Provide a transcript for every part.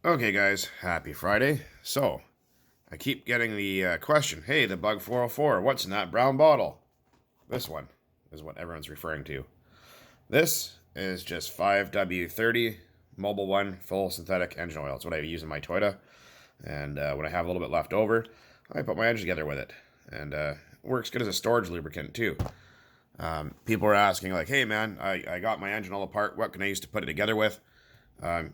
Okay, guys, happy Friday. So, I keep getting the question, hey, the Bug 404, what's in that brown bottle? This one is what everyone's referring to. This is just 5W30 Mobile One full synthetic engine oil. It's what I use in my Toyota. And when I have a little bit left over, I put my engine together with it. And it works good as a storage lubricant, too. People are asking, like, hey, man, I got my engine all apart. What can I use to put it together with?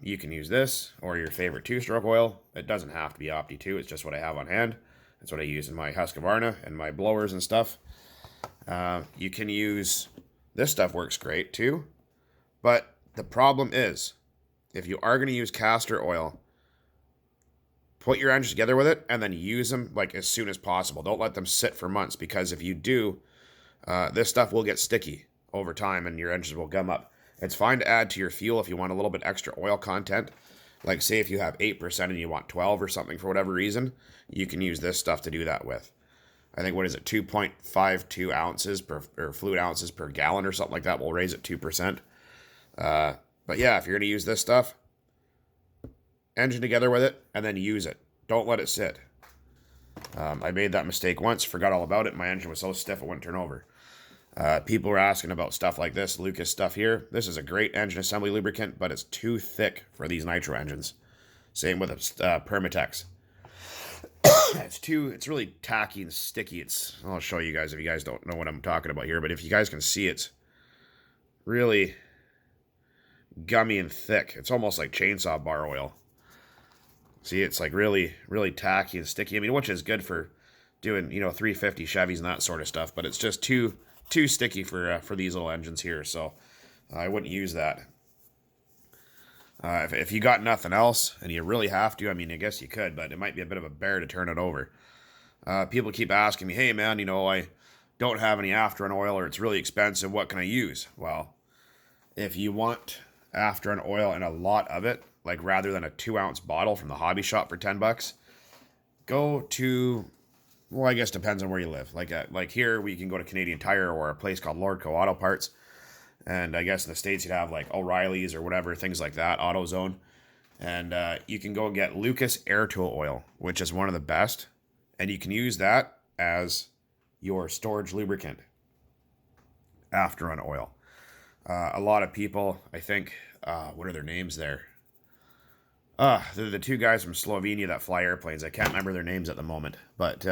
You can use this or your favorite two-stroke oil. It doesn't have to be Opti 2. It's just what I have on hand. It's what I use in my Husqvarna and my blowers and stuff. You can use this stuff, works great too. But the problem is, if you are going to use castor oil, put your engines together with it and then use them like as soon as possible. Don't let them sit for months, because if you do, this stuff will get sticky over time and your engines will gum up. It's fine to add to your fuel if you want a little bit extra oil content. Like, say if you have 8% and you want 12 or something for whatever reason, you can use this stuff to do that with. I think, what is it, 2.52 ounces or fluid ounces per gallon or something like that. We'll raise it 2%. But yeah, if you're going to use this stuff, engine together with it and then use it. Don't let it sit. I made that mistake once, forgot all about it. My engine was so stiff it wouldn't turn over. People were asking about stuff like this, Lucas stuff here. This is a great engine assembly lubricant, but it's too thick for these Nitro engines. Same with a Permatex. It's really tacky and sticky. I'll show you guys if you guys don't know what I'm talking about here, but if you guys can see, it's really gummy and thick. It's almost like chainsaw bar oil. See, it's like really, really tacky and sticky. I mean, which is good for doing, 350 Chevys and that sort of stuff, but it's just too sticky for these little engines here, so I wouldn't use that. If you got nothing else and you really have to, I mean, I guess you could, but it might be a bit of a bear to turn it over. People keep asking me, hey man, I don't have any after-run oil, or it's really expensive, what can I use? Well, if you want after-run oil and a lot of it, like rather than a 2-ounce bottle from the hobby shop for $10, go to, well, I guess depends on where you live. Like here, we can go to Canadian Tire or a place called Lordco Auto Parts. And I guess in the States, you'd have like O'Reilly's or whatever, things like that, AutoZone. And you can go get Lucas Air Tool Oil, which is one of the best. And you can use that as your storage lubricant after run oil. A lot of people, I think, what are their names there? They're the two guys from Slovenia that fly airplanes. I can't remember their names at the moment. But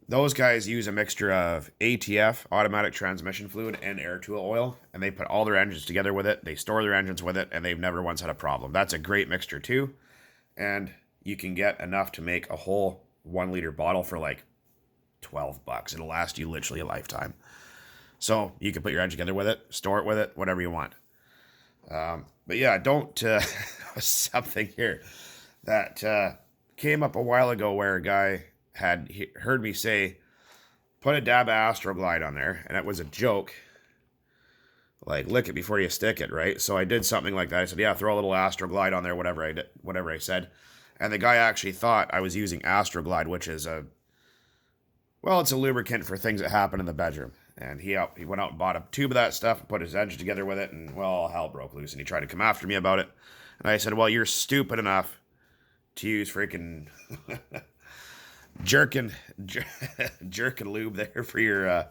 those guys use a mixture of ATF, automatic transmission fluid, and air tool oil, and they put all their engines together with it. They store their engines with it, and they've never once had a problem. That's a great mixture too, and you can get enough to make a whole 1-liter bottle for like $12. It'll last you literally a lifetime. So you can put your engine together with it, store it with it, whatever you want. But yeah, don't something here that came up a while ago where a guy had heard me say, put a dab of Astroglide on there, and it was a joke. Like, lick it before you stick it, right? So I did something like that. I said, yeah, throw a little Astroglide on there, whatever I said. And the guy actually thought I was using Astroglide, which is it's a lubricant for things that happen in the bedroom. And he went out and bought a tube of that stuff and put his engine together with it, and, well, hell broke loose, and he tried to come after me about it. And I said, well, you're stupid enough to use freaking jerkin lube there for your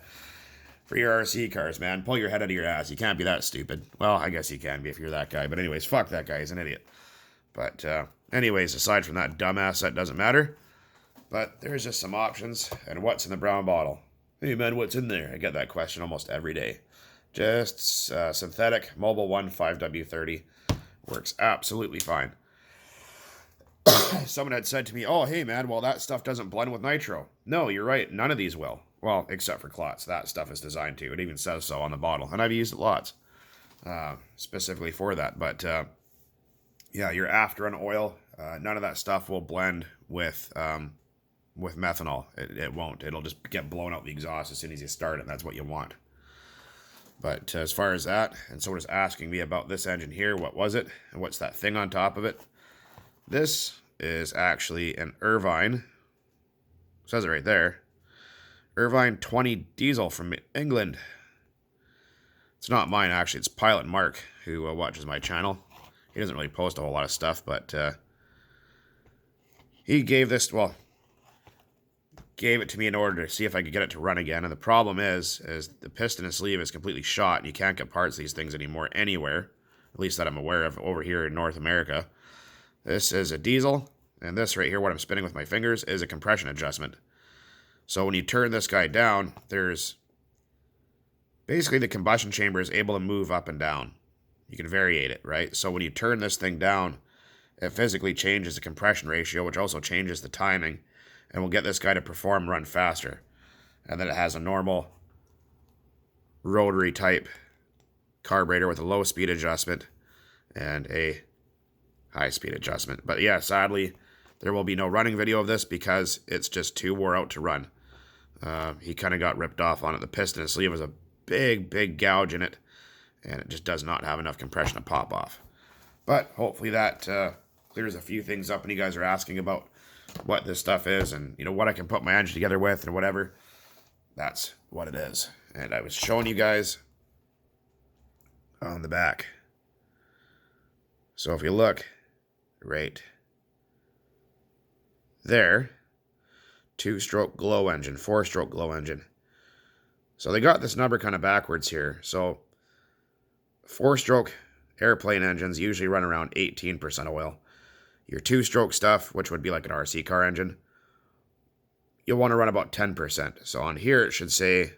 RC cars, man. Pull your head out of your ass. You can't be that stupid. Well, I guess you can be if you're that guy. But anyways, fuck that guy. He's an idiot. But anyways, aside from that dumbass, that doesn't matter. But there's just some options. And what's in the brown bottle? Hey, man, what's in there? I get that question almost every day. Just synthetic Mobile One 5W30. Works absolutely fine. Someone had said to me, oh, hey, man, well, that stuff doesn't blend with nitro. No, you're right. None of these will. Well, except for Klotz. That stuff is designed to. It even says so on the bottle. And I've used it lots specifically for that. But, yeah, your after-run oil, none of that stuff will blend with methanol. It won't. It'll just get blown out the exhaust as soon as you start it. And that's what you want. But as far as that, and someone was asking me about this engine here. What was it? And what's that thing on top of it? This is actually an Irvine. It says it right there. Irvine 20 diesel from England. It's not mine, actually. It's Pilot Mark, who watches my channel. He doesn't really post a whole lot of stuff, but he gave this, well, gave it to me in order to see if I could get it to run again. And the problem is the piston and sleeve is completely shot, and you can't get parts of these things anymore anywhere, at least that I'm aware of over here in North America. This is a diesel, and this right here, what I'm spinning with my fingers, is a compression adjustment. So when you turn this guy down, there's basically the combustion chamber is able to move up and down. You can variate it, right? So when you turn this thing down, it physically changes the compression ratio, which also changes the timing, and will get this guy to run faster. And then it has a normal rotary type carburetor with a low speed adjustment and a high speed adjustment. But yeah, sadly, there will be no running video of this because it's just too wore out to run. He kind of got ripped off on it. The piston and sleeve was a big gouge in it, and it just does not have enough compression to pop off. But hopefully that clears a few things up, and you guys are asking about what this stuff is and, you know, what I can put my engine together with and whatever. That's what it is. And I was showing you guys on the back. So if you look right there, 2-stroke glow engine, 4-stroke glow engine. So they got this number kind of backwards here. So 4-stroke airplane engines usually run around 18% oil. Your 2-stroke stuff, which would be like an RC car engine, you'll want to run about 10%. So on here it should say,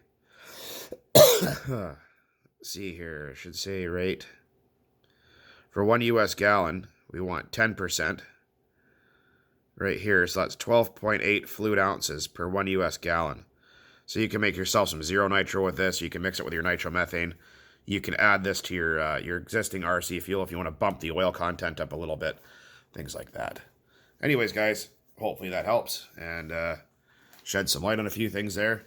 see here, it should say right, for 1 US gallon, we want 10%. Right here, so that's 12.8 fluid ounces per 1 US gallon. So you can make yourself some zero nitro with this. You can mix it with your nitromethane. You can add this to your existing RC fuel if you want to bump the oil content up a little bit. Things like that. Anyways, guys, hopefully that helps and shed some light on a few things there.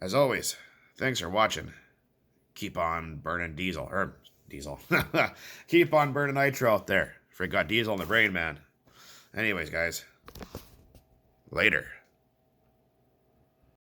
As always, thanks for watching. Keep on burning diesel. Keep on burning nitro out there. Got diesel in the brain, man. Anyways, guys, later.